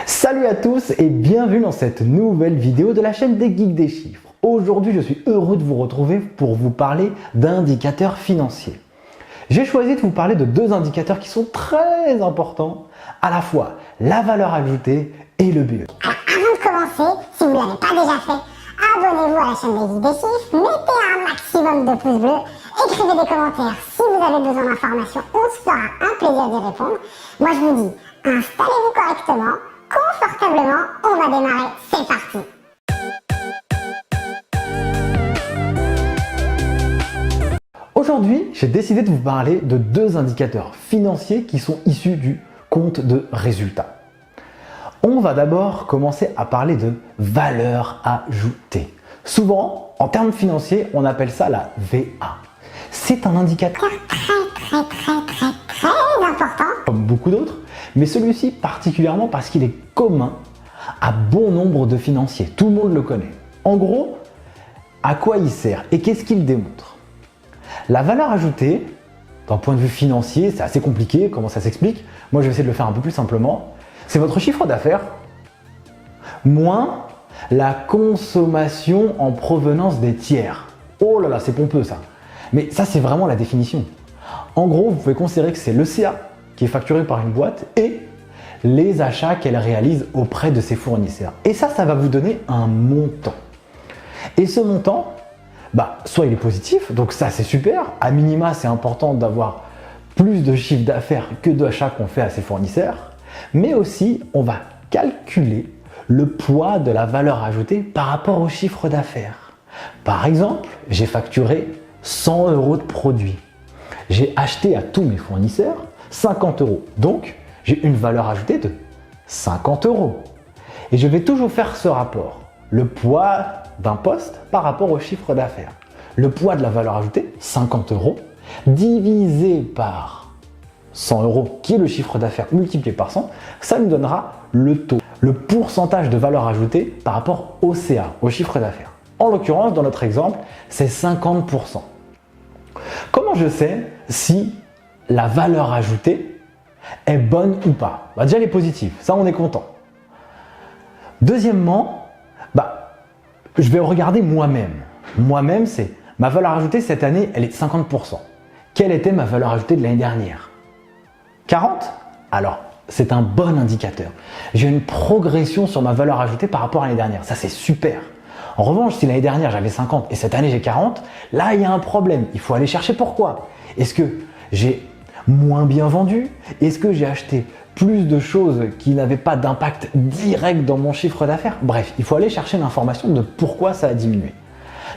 Salut à tous et bienvenue dans cette nouvelle vidéo de la chaîne des Geeks des Chiffres. Aujourd'hui, je suis heureux de vous retrouver pour vous parler d'indicateurs financiers. J'ai choisi de vous parler de deux indicateurs qui sont très importants, à la fois la valeur ajoutée et le BE. Alors avant de commencer, si vous ne l'avez pas déjà fait, abonnez-vous à la chaîne des Geeks des Chiffres, mettez un maximum de pouces bleus, écrivez des commentaires si vous avez besoin d'informations, on se fera un plaisir d'y répondre. Moi je vous dis, installez-vous correctement, confortablement, on va démarrer, c'est parti. Aujourd'hui, j'ai décidé de vous parler de deux indicateurs financiers qui sont issus du compte de résultats. On va d'abord commencer à parler de valeur ajoutée. Souvent, en termes financiers, on appelle ça la VA. C'est un indicateur Très important. comme beaucoup d'autres, mais celui-ci particulièrement parce qu'il est commun à bon nombre de financiers. Tout le monde le connaît. En gros, à quoi il sert et qu'est-ce qu'il démontre? La valeur ajoutée, d'un point de vue financier, c'est assez compliqué. Comment ça s'explique? Moi, je vais essayer de le faire un peu plus simplement. C'est votre chiffre d'affaires moins la consommation en provenance des tiers. Oh là là, c'est pompeux ça. Mais ça, c'est vraiment la définition. En gros, vous pouvez considérer que c'est le CA qui est facturé par une boîte et les achats qu'elle réalise auprès de ses fournisseurs. Et ça va vous donner un montant. Et ce montant, soit il est positif, donc ça c'est super. À minima, c'est important d'avoir plus de chiffre d'affaires que d'achats qu'on fait à ses fournisseurs. Mais aussi, on va calculer le poids de la valeur ajoutée par rapport au chiffre d'affaires. Par exemple, j'ai facturé 100 € de produits. J'ai acheté à tous mes fournisseurs 50 €. Donc, j'ai une valeur ajoutée de 50 €. Et je vais toujours faire ce rapport. Le poids d'un poste par rapport au chiffre d'affaires. Le poids de la valeur ajoutée, 50 €, divisé par 100 € qui est le chiffre d'affaires multiplié par 100, ça nous donnera le taux, le pourcentage de valeur ajoutée par rapport au CA, au chiffre d'affaires. En l'occurrence, dans notre exemple, c'est 50%. Comment je sais si la valeur ajoutée est bonne ou pas? Déjà, elle est positive, ça on est content. Deuxièmement, je vais regarder moi-même. Moi-même, c'est ma valeur ajoutée cette année, elle est de 50%. Quelle était ma valeur ajoutée de l'année dernière? 40? Alors, c'est un bon indicateur. J'ai une progression sur ma valeur ajoutée par rapport à l'année dernière. Ça, c'est super. En revanche, si l'année dernière, j'avais 50 et cette année, j'ai 40, là, il y a un problème. Il faut aller chercher pourquoi. Est-ce que j'ai moins bien vendu? Est-ce que j'ai acheté plus de choses qui n'avaient pas d'impact direct dans mon chiffre d'affaires? Bref, il faut aller chercher l'information de pourquoi ça a diminué.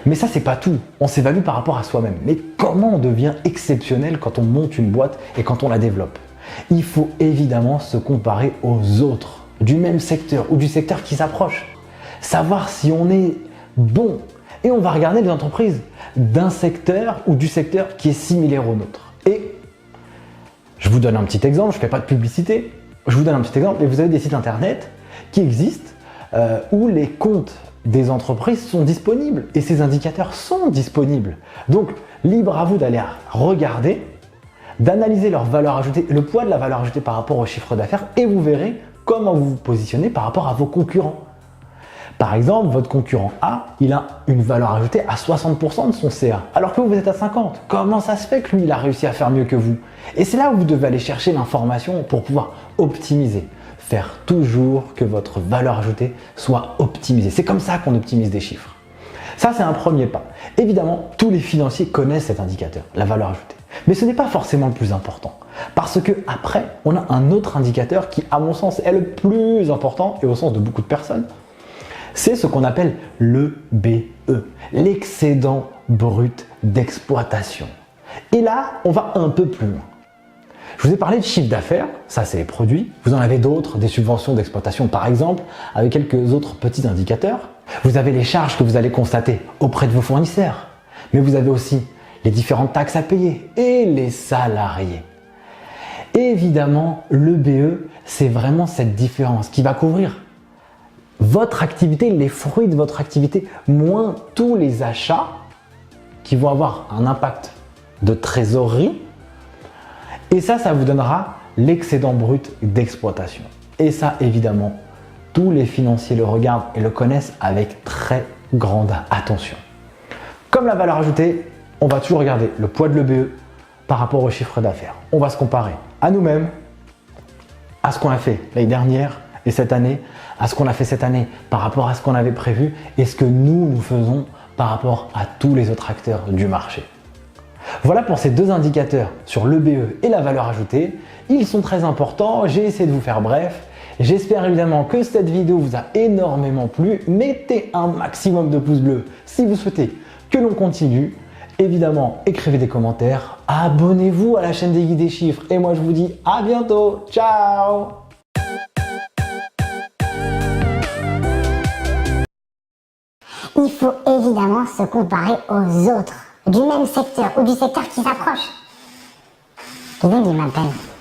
Mais ça, c'est pas tout. On s'évalue par rapport à soi-même. Mais comment on devient exceptionnel quand on monte une boîte et quand on la développe? Il faut évidemment se comparer aux autres du même secteur ou du secteur qui s'approche. Savoir si on est bon. Et on va regarder les entreprises d'un secteur ou du secteur qui est similaire au nôtre. Et je vous donne un petit exemple, je ne fais pas de publicité. Je vous donne un petit exemple et vous avez des sites internet qui existent où les comptes des entreprises sont disponibles et ces indicateurs sont disponibles. Donc, libre à vous d'aller regarder, d'analyser leur valeur ajoutée, le poids de la valeur ajoutée par rapport au chiffre d'affaires et vous verrez comment vous vous positionnez par rapport à vos concurrents. Par exemple, votre concurrent A, il a une valeur ajoutée à 60% de son CA, alors que vous êtes à 50%. Comment ça se fait que lui, il a réussi à faire mieux que vous? Et c'est là où vous devez aller chercher l'information pour pouvoir optimiser. Faire toujours que votre valeur ajoutée soit optimisée. C'est comme ça qu'on optimise des chiffres. Ça, c'est un premier pas. Évidemment, tous les financiers connaissent cet indicateur, la valeur ajoutée. Mais ce n'est pas forcément le plus important. Parce que après, on a un autre indicateur qui, à mon sens, est le plus important et au sens de beaucoup de personnes. C'est ce qu'on appelle le BE, l'excédent brut d'exploitation. Et là, on va un peu plus loin. Je vous ai parlé de chiffre d'affaires, ça c'est les produits. Vous en avez d'autres, des subventions d'exploitation par exemple, avec quelques autres petits indicateurs. Vous avez les charges que vous allez constater auprès de vos fournisseurs. Mais vous avez aussi les différentes taxes à payer et les salariés. Évidemment, le BE, c'est vraiment cette différence qui va couvrir votre activité, les fruits de votre activité, moins tous les achats qui vont avoir un impact de trésorerie. Et ça vous donnera l'excédent brut d'exploitation. Et ça, évidemment, tous les financiers le regardent et le connaissent avec très grande attention. Comme la valeur ajoutée, on va toujours regarder le poids de l'EBE par rapport au chiffre d'affaires. On va se comparer à nous-mêmes, à ce qu'on a fait l'année dernière et cette année, à ce qu'on a fait cette année par rapport à ce qu'on avait prévu et ce que nous faisons par rapport à tous les autres acteurs du marché. Voilà pour ces deux indicateurs sur l'EBE et la valeur ajoutée. Ils sont très importants, j'ai essayé de vous faire bref. J'espère évidemment que cette vidéo vous a énormément plu. Mettez un maximum de pouces bleus si vous souhaitez que l'on continue. Évidemment, écrivez des commentaires, abonnez-vous à la chaîne des guides des chiffres et moi je vous dis à bientôt. Ciao! Il faut évidemment se comparer aux autres, du même secteur ou du secteur qui s'approche. Qui donc il m'appelle?